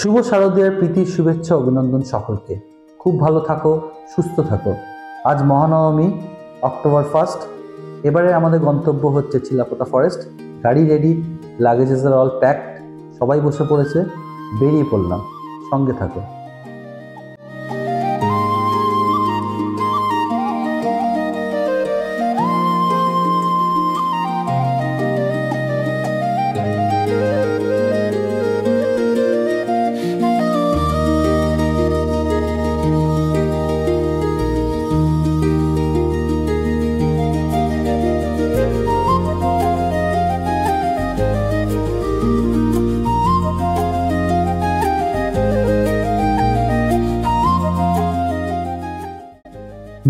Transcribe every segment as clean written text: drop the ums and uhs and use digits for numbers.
শুভ শারদীয়ার প্রীতির শুভেচ্ছা অভিনন্দন সকলকে। খুব ভালো থাকো, সুস্থ থাকো। আজ মহানবমী, অক্টোবর 1। এবারে আমাদের গন্তব্য হচ্ছে চিলাপোতা ফরেস্ট। গাড়ি রেডি, লাগেজেস আর অল প্যাকড, সবাই বসে পড়েছে, বেরিয়ে পড়লাম। সঙ্গে থাকো।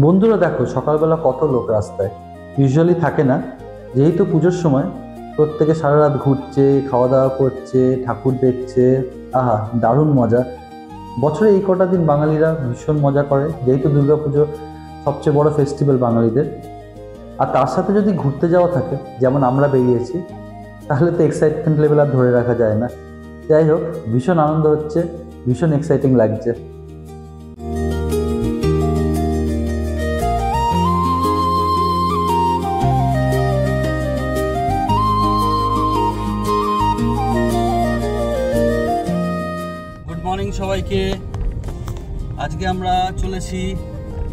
বন্ধুরা দেখো, সকালবেলা কত লোক রাস্তায়। ইউজুয়ালি থাকে না, যেহেতু পুজোর সময় প্রত্যেকে সারা রাত ঘুরছে, খাওয়া দাওয়া করছে, ঠাকুর দেখছে। আহা, দারুণ মজা। বছরে এই কটা দিন বাঙালিরা ভীষণ মজা করে, যেহেতু দুর্গাপুজো সবচেয়ে বড় ফেস্টিভ্যাল বাঙালিদের। আর তার সাথে যদি ঘুরতে যাওয়া থাকে, যেমন আমরা বেরিয়েছি, তাহলে তো এক্সাইটমেন্ট লেভেল আর ধরে রাখা যায় না। যাই হোক, ভীষণ আনন্দ হচ্ছে, ভীষণ এক্সাইটিং লাগছে। মর্নিং সবাইকে। আজকে আমরা চলেছি,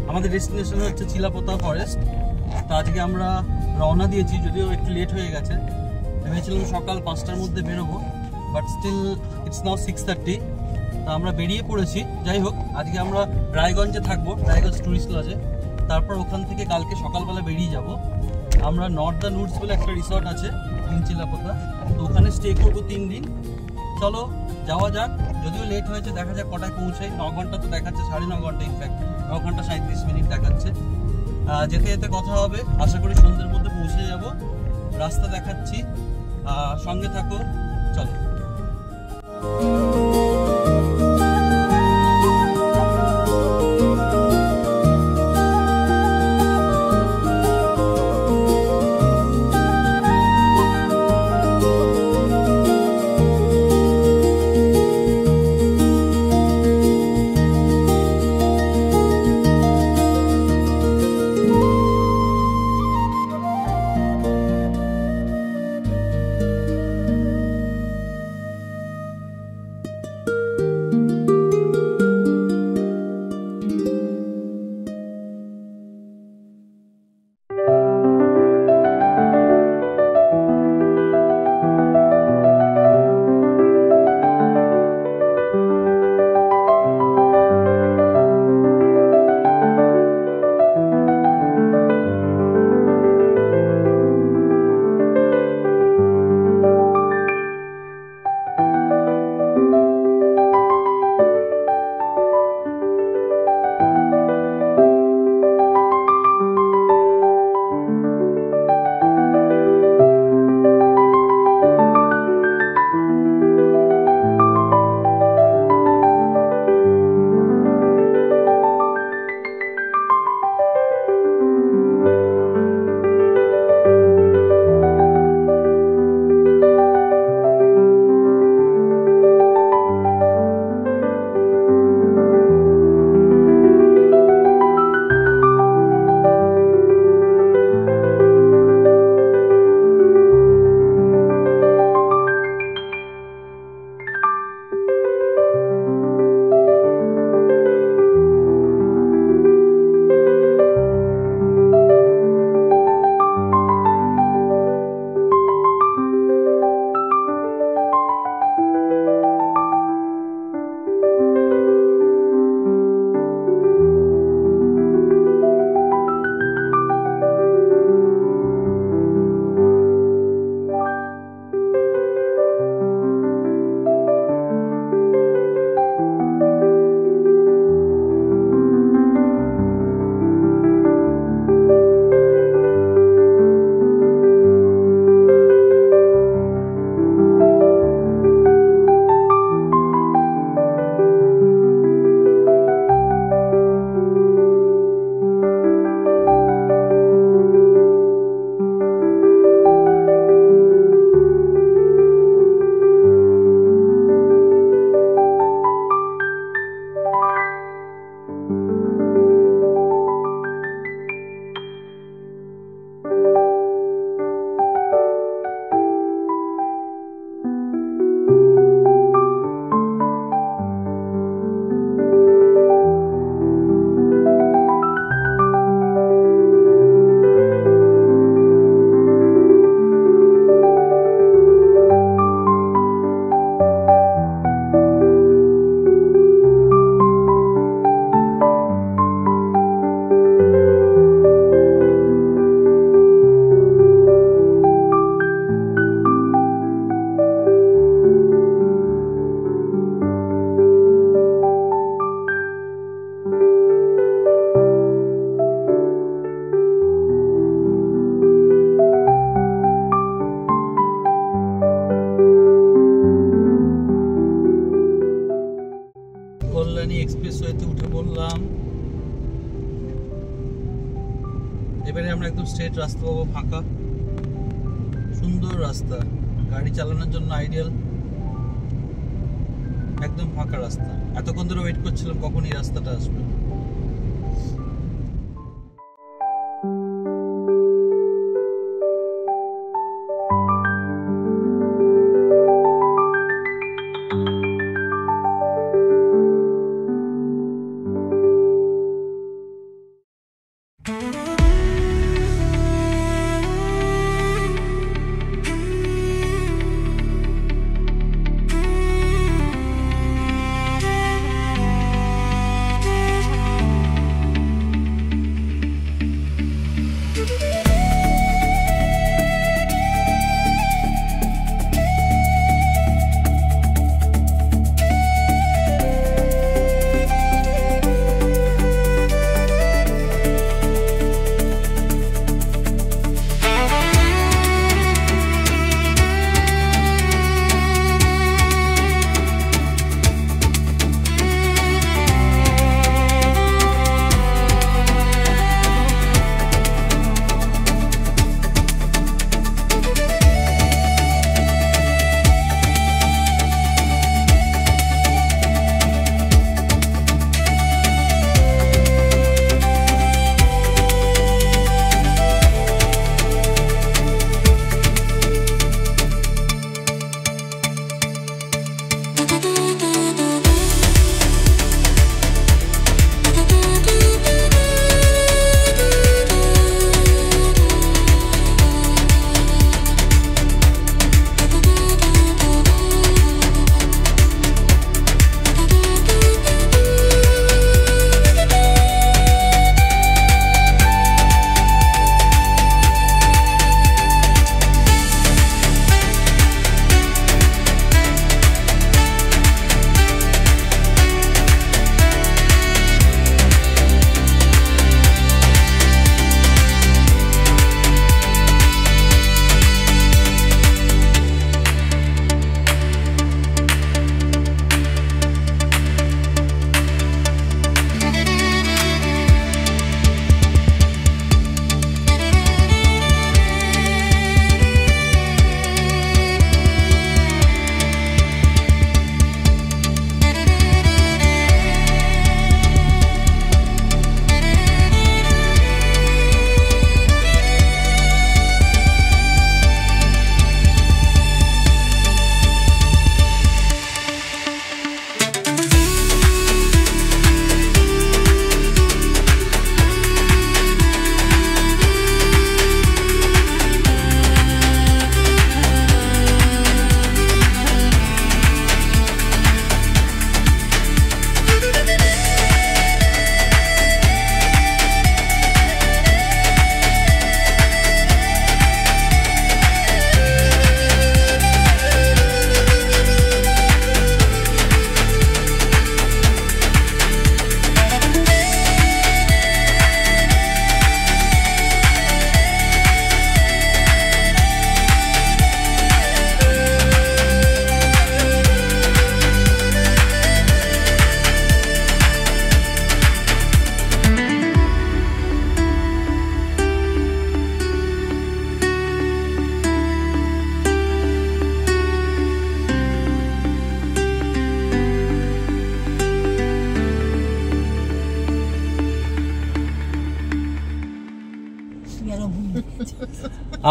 আমাদের ডেস্টিনেশন হচ্ছে চিলাপোতা ফরেস্ট। তো আজকে আমরা রওনা দিয়েছি, যদিও একটু লেট হয়ে গেছে। ভেবেছিলাম সকাল 5টার মধ্যে বেরোবো, বাট স্টিল ইটস নাও 6:30। তো আমরা বেরিয়ে পড়েছি। যাই হোক, আজকে আমরা রায়গঞ্জে থাকবো, রায়গঞ্জ টুরিস্ট লজে। তারপর ওখান থেকে কালকে সকালবেলা বেরিয়ে যাব। আমরা নর্দার্ন উডস বলে একটা রিসর্ট আছে ইন চিলাপোতা, তো ওখানে স্টে করবো 3 দিন। চলো যাওয়া যাক। যদিও লেট হয়েছে, দেখা যাক কটায় পৌঁছাই। 9 ঘন্টা তো দেখাচ্ছে, 9.5 ঘন্টা, ইনফ্যাক্ট 9 ঘন্টা 37 মিনিট দেখাচ্ছে। যেতে যেতে কথা হবে, আশা করি সন্ধ্যের মধ্যে পৌঁছে যাব। রাস্তা দেখাচ্ছি, সঙ্গে থাকো, চলো। আমরা একদম স্ট্রেট রাস্তা পাবো, ফাঁকা সুন্দর রাস্তা, গাড়ি চালানোর জন্য আইডিয়াল, একদম ফাঁকা রাস্তা। এতক্ষণ ধরে ওয়েট করছিলাম কখন এই রাস্তাটা আসবে।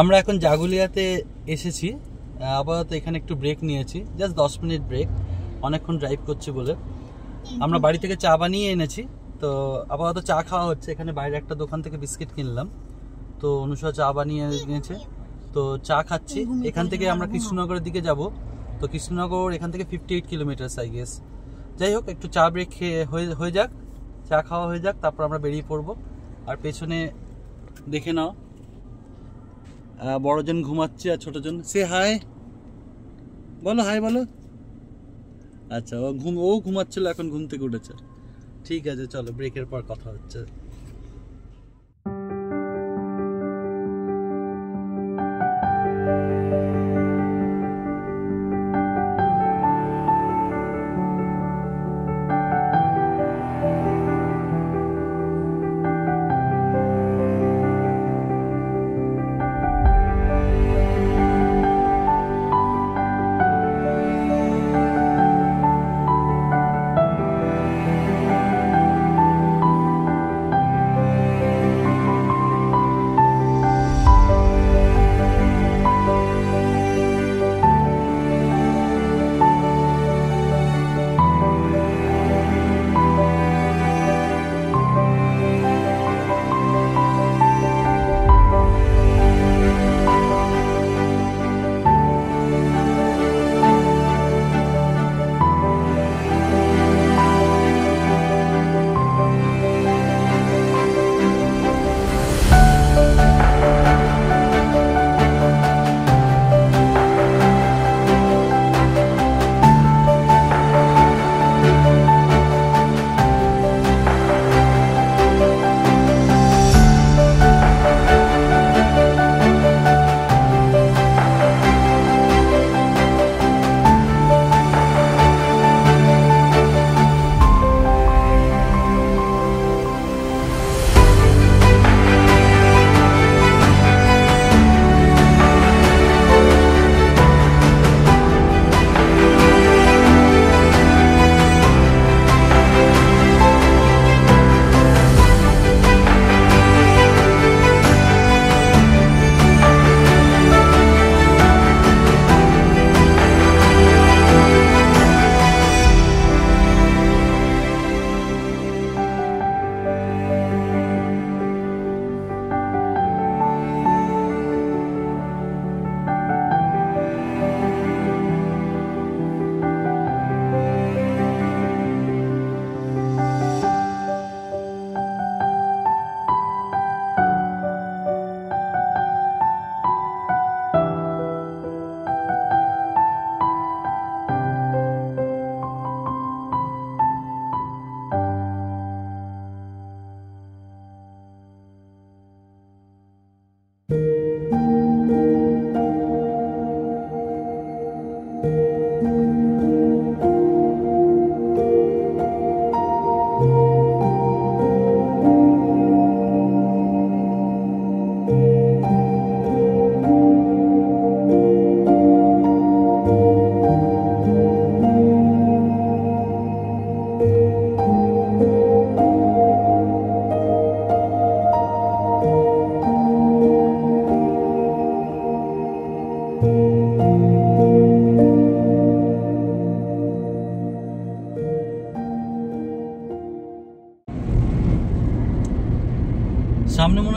আমরা এখন জাগুলিয়াতে এসেছি, আপাতত এখানে একটু ব্রেক নিয়েছি, জাস্ট 10 মিনিট ব্রেক, অনেকক্ষণ ড্রাইভ করছি বলে। আমরা বাড়ি থেকে চা বানিয়ে এনেছি, তো আপাতত চা খাওয়া হচ্ছে। এখানে বাইরে একটা দোকান থেকে বিস্কিট কিনলাম, তো অনুষা চা বানিয়ে নিয়েছে, তো চা খাচ্ছি। এখান থেকে আমরা কৃষ্ণনগরের দিকে যাব, তো কৃষ্ণনগর এখান থেকে 58 কিলোমিটার আই গেস। যাই হোক, একটু চা ব্রেক খেয়ে হয়ে যাক, চা খাওয়া হয়ে যাক, তারপর আমরা বেরিয়ে পড়বো। আর পেছনে দেখে নাও, বড়জন ঘুমাচ্ছে আর ছোটজন। সে হাই বলো, হাই বলো। আচ্ছা, ও ঘুমাচ্ছিল, এখন ঘুম থেকে উঠেছে। ঠিক আছে, চলো ব্রেকের পর কথা হচ্ছে।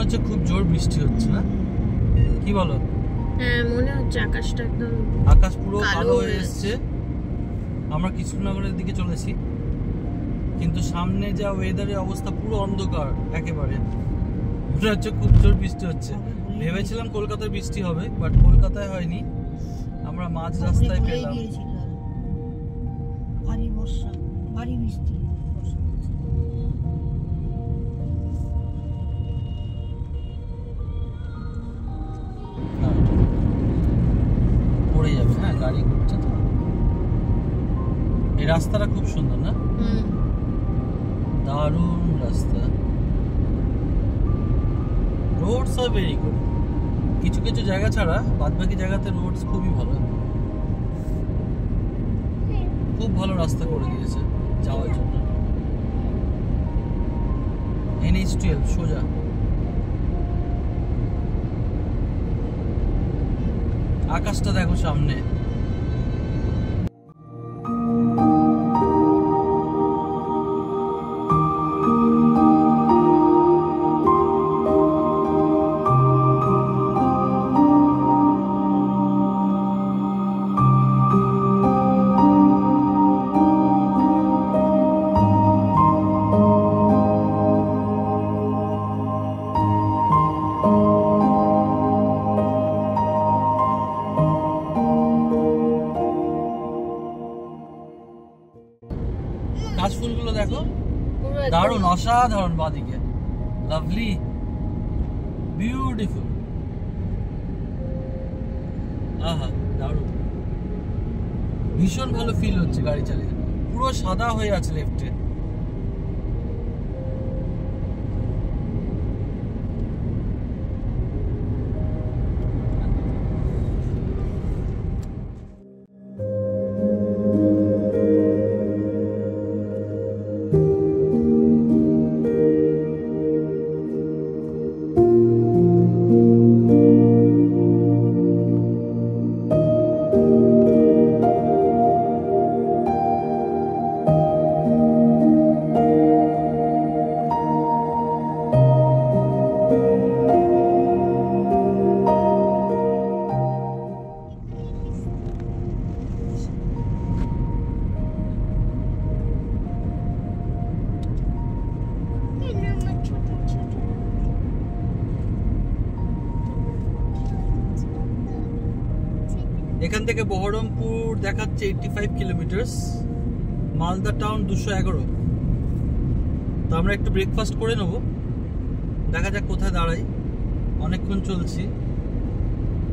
হচ্ছে খুব জোর বৃষ্টি হচ্ছে না, কি বলো? হ্যাঁ মনে হচ্ছে আকাশটা একদম আকাশ পুরো কালো হয়ে এসছে। আমরা কৃষ্ণনগরের দিকে চলেছি, কিন্তু সামনে যা ওয়েদারের অবস্থা পুরো অন্ধকার একেবারে, মনে হচ্ছে খুব জোর বৃষ্টি হচ্ছে। ভেবেছিলাম কলকাতায় বৃষ্টি হবে, বাট কলকাতায় হয়নি, আমরা মাঝ রাস্তায় পেলাম। ভারী বর্ষা, ভারী বৃষ্টি। পড়ে যাবে, হ্যাঁ গাড়ি ঘুরছে তো। এই রাস্তাটা খুব সুন্দর না, দারুণ রাস্তা। রোডস আর ভেরি গুড, কিছু কিছু জায়গা ছাড়া বাদবাকি জায়গাতে রোডস খুবই ভালো, খুব ভালো রাস্তা করে দিয়েছে যাওয়ার জন্য। NH12 সোজা। আকাশটা দেখো সামনে, কাশফুলগুলো দেখো, দারুণ অসাধারণ, বাদিকে লাভলি বিউটিফুল। আহা দারুণ, ভীষণ ভালো ফিল হচ্ছে গাড়ি চালিয়ে। পুরো সাদা হয়ে আছে লেফটে। এখান থেকে বহরমপুর দেখাচ্ছে 85 কিলোমিটার, মালদা টাউন 211। তো আমরা একটু ব্রেকফাস্ট করে নেবো, দেখা যাক কোথায় দাঁড়াই। অনেকক্ষণ চলছি,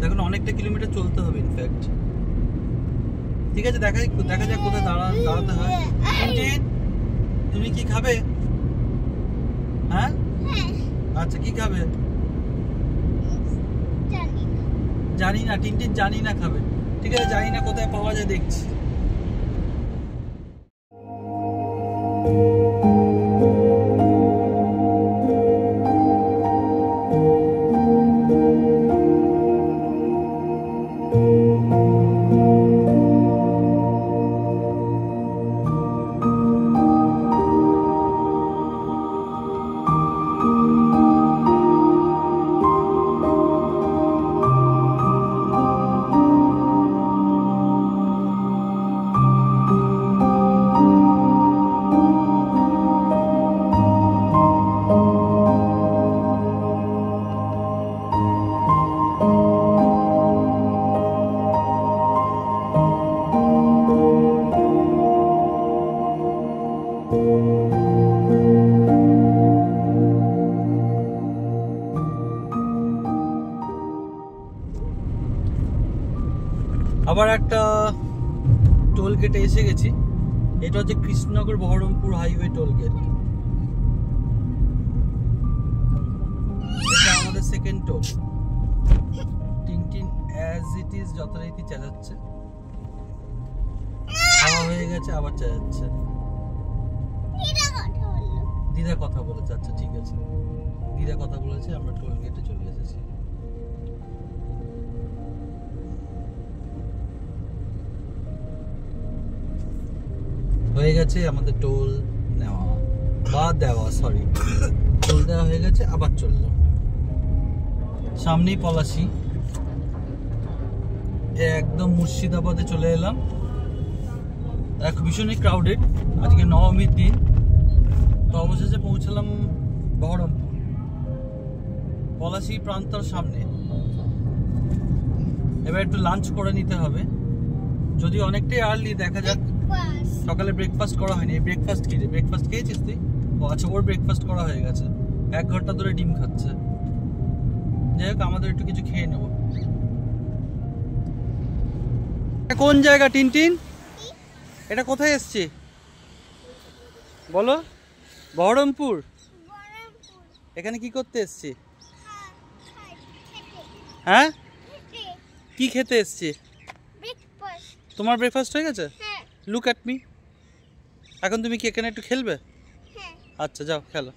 দেখুন অনেকটা কিলোমিটার চলতে হবে ইনফ্যাক্ট। ঠিক আছে, দেখা যাক কোথায় দাঁড়াতে হয়। তুমি কি খাবে? হ্যাঁ আচ্ছা, কি খাবে? জানি না, টিনটিন জানি না খাবে। ঠিক আছে, জানি না কোথায় পাওয়া যায়, দেখছি। আবার একটা টোল গেটে এসে গেছি। এটা হচ্ছে Krishnanagar Baharampur highway toll gate. এটা আমাদের second toll. Tintin as it is যথারীতি চেঁচাচ্ছে, খাওয়া হয়ে গেছে আবার চেঁচাচ্ছে। দিদা কথা বলেছে, আচ্ছা ঠিক আছে, দিদা কথা বলেছে। আমরা টোল গেটে চলে এসেছি। হয়ে গেছে আমাদের টোল নেওয়া বা দেওয়া, সরি টোল দেওয়া হয়ে গেছে, আবার চললাম। সামনেই পলাশী, একদম মুর্শিদাবাদে চলে এলাম। ভীষণই ক্রাউডেড, আজকে নবমীর দিন। তো অবশেষে পৌঁছালাম বহরমপুর, পলাশী প্রান্তর সামনে। এবার একটু লাঞ্চ করে নিতে হবে, যদি অনেকটাই আর্লি, দেখা যাক। সকালে ব্রেকফাস্ট করা হয়নি। ব্রেকফাস্ট কি রে? ব্রেকফাস্ট খেয়েছিস তুই? ও আচ্ছা, ওর ব্রেকফাস্ট করা হয়ে গেছে। 1 ঘন্টা ধরে ডিম খাচ্ছে। যাই হোক, আমাদের একটু কিছু খেয়ে নেব। কোন জায়গা টিনটিন? এটা কোথায় এসছে বলো? বহরমপুর। এখানে কি করতে এসছি? হ্যাঁ, কি খেতে এসছি? তোমার ব্রেকফাস্ট হয়ে গেছে? Look at me. এখন তুমি কি এখানে একটু খেলবে? আচ্ছা, যাও খেলো।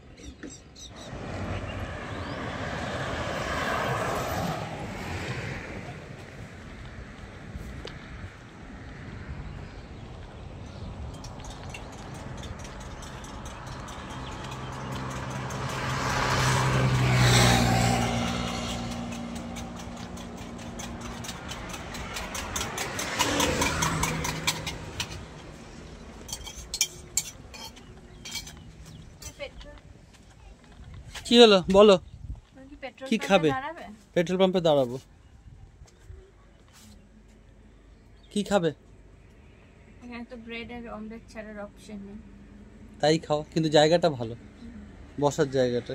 কি হলো বলো, কি খাবে? পেট্রোল পাম্পে দাঁড়াবো। কি খাবে? এখানে তো ব্রেড আর অমলেট ছাড়ার অপশন নেই। তাই খাও, কিন্তু জায়গাটা ভালো, বসার জায়গাটা।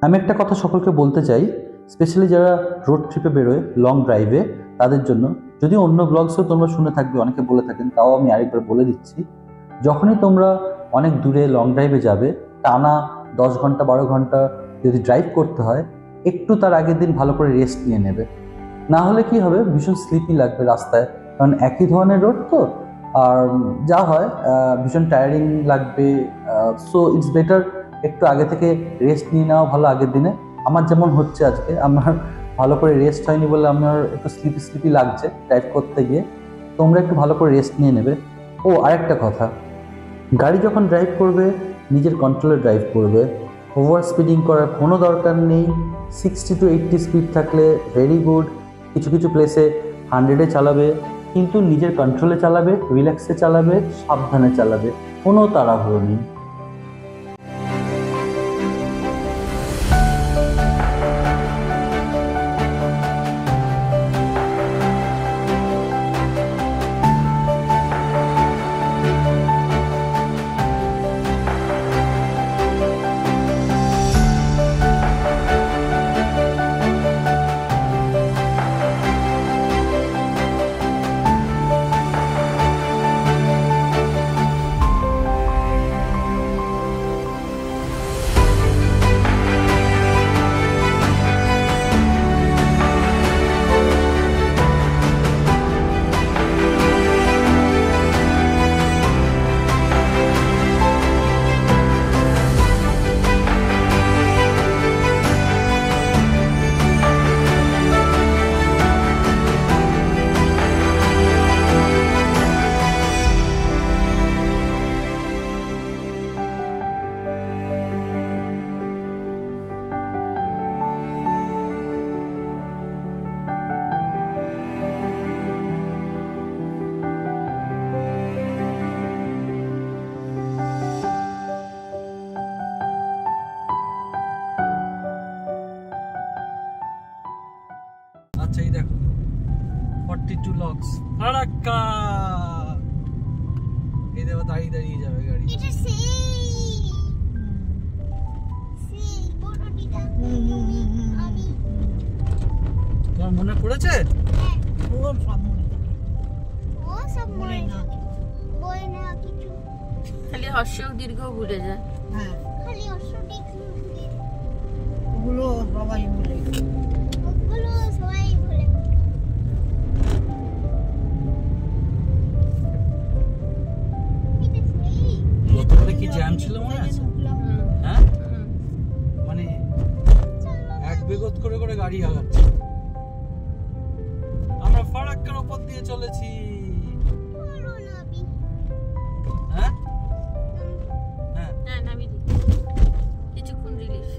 আমি একটা কথা সকলকে বলতে চাই, স্পেশালি যারা রোড ট্রিপে বেরোয় লং ড্রাইভে, তাদের জন্য। যদিও অন্য ব্লগসেও তোমরা শুনে থাকবে, অনেকে বলে থাকেন, তাও আমি আরেকবার বলে দিচ্ছি। যখনই তোমরা অনেক দূরে লং ড্রাইভে যাবে, টানা 10 ঘন্টা 12 ঘন্টা যদি ড্রাইভ করতে হয়, একটু তার আগের দিন ভালো করে রেস্ট নিয়ে নেবে। না হলে কি হবে, ভীষণ স্লিপি লাগবে রাস্তায়, কারণ একই ধরনের রোড তো। আর যা হয় ভীষণ টায়ারিং লাগবে। সো ইটস বেটার একটু আগে থেকে রেস্ট নিয়ে নেওয়া ভালো আগের দিনে। আমার যেমন হচ্ছে আজকে, আমার ভালো করে রেস্ট হয়নি বলে আমার একটু স্লিপি স্লিপি লাগছে ড্রাইভ করতে গিয়ে। তোমরা একটু ভালো করে রেস্ট নিয়ে নেবে। ও আরেকটা কথা, গাড়ি যখন ড্রাইভ করবে নিজের কন্ট্রোলে ড্রাইভ করবে, ওভার স্পিডিং করার কোনো দরকার নেই। 60 to 80 স্পিড থাকলে ভেরি গুড। কিছু কিছু প্লেসে 100-এ চালাবে, কিন্তু নিজের কন্ট্রোলে চালাবে, রিল্যাক্সে চালাবে, সাবধানে চালাবে, কোনো তাড়াহুড়ো নেই। আচ্ছা এই দেখো 42 লক্স ফারাক্কা, এই দেখো দাঁড়িয়ে দাঁড়িয়ে যাবে গাড়ি। এটা সেই বড়টিটা আমি তোমার মনে পড়েছে? ওর সব মনে থাকে। ও সব মনে মনে না। থাকে বলে না কিছু, খালি হর্ষেও দীর্ঘ ঘুরে যায়। হ্যাঁ, খালি অসুবিধা ওগুলো সবাই বলে। ওগুলো সবাই বলে। এটা সেই গতকালে কি জ্যাম ছিল মনে আছে? হ্যাঁ মানে এক বেগত করে করে গাড়ি আগাচ্ছে। আমরা ফারাক্কার উপর দিয়ে চলেছি। বলো না আমি হ্যাঁ হ্যাঁ হ্যাঁ নামিয়ে দিই, কিছুক্ষণ রিলিফ।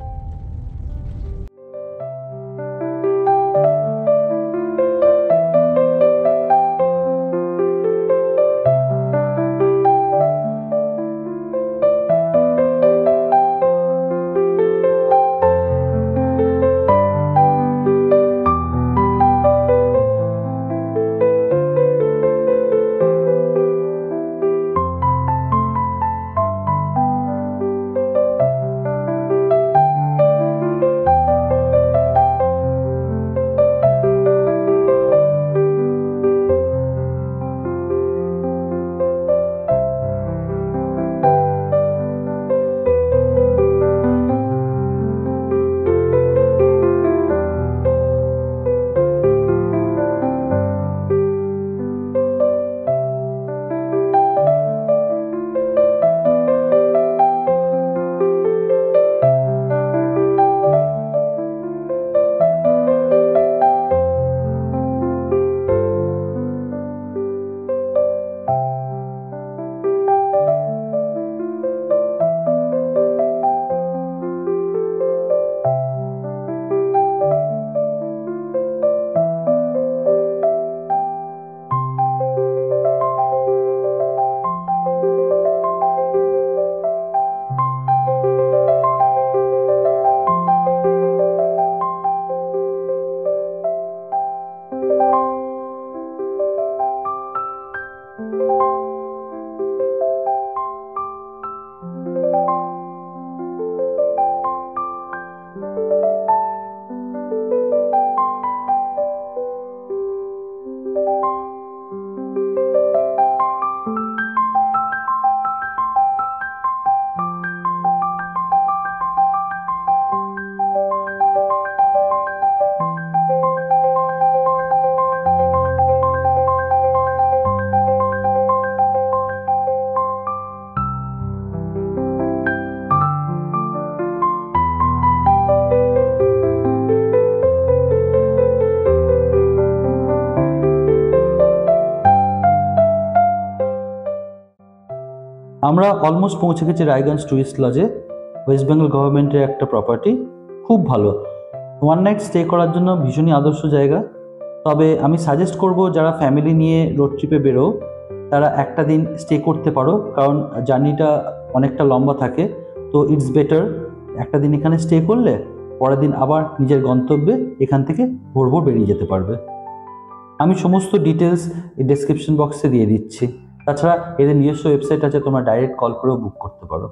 আমরা অলমোস্ট পৌঁছে গেছি রায়গঞ্জ টুরিস্ট লজে। ওয়েস্ট বেঙ্গল গভর্নমেন্টের একটা প্রপার্টি, খুব ভালো। 1 নাইট স্টে করার জন্য ভীষণই আদর্শ জায়গা। তবে আমি সাজেস্ট করব যারা ফ্যামিলি নিয়ে রোড ট্রিপে বেরো তারা একটা দিন স্টে করতে পারো, কারণ জার্নিটা অনেকটা লম্বা থাকে। তো ইটস বেটার একটা দিন এখানে স্টে করলে পরের দিন আবার নিজের গন্তব্যে এখান থেকে ভোর ভোর বেরিয়ে যেতে পারবে। আমি সমস্ত ডিটেলস এই ডেসক্রিপশন বক্সে দিয়ে দিচ্ছি। তাছাড়া এদের নিজস্ব ওয়েবসাইট আছে, তোমরা ডাইরেক্ট কল করেও বুক করতে পারো।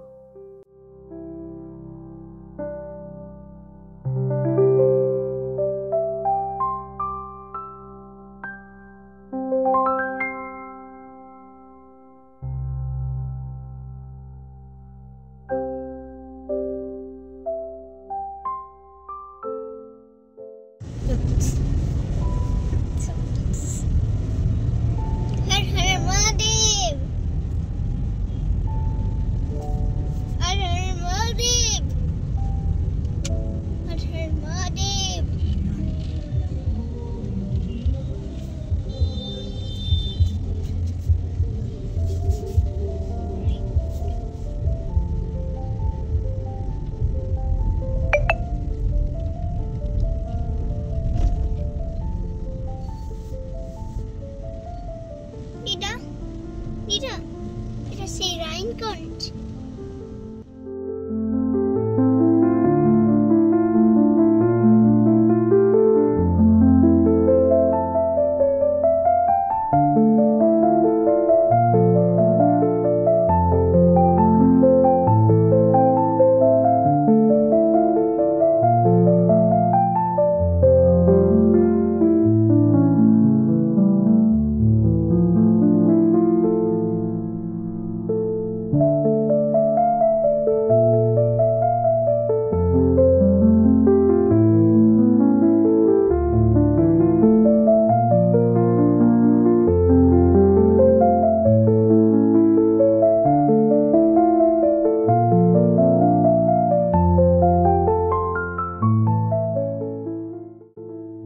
हर हर महादेव, हर हर महादेव, हर हर महादेव। এটা সেই রাইনগঞ্জ।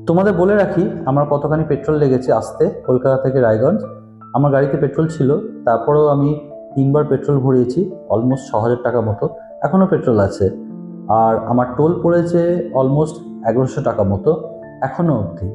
তোমাদের বলে রাখি আমার কতখানি পেট্রোল লেগেছে আসতে কলকাতা থেকে রায়গঞ্জ। আমার গাড়িতে পেট্রোল ছিল, তারপরেও আমি 3বার পেট্রোল ভরিয়েছি, অলমোস্ট 6000 টাকা মতো। এখনও পেট্রোল আছে। আর আমার টোল পড়েছে অলমোস্ট 1100 টাকা মতো এখনও অবধি।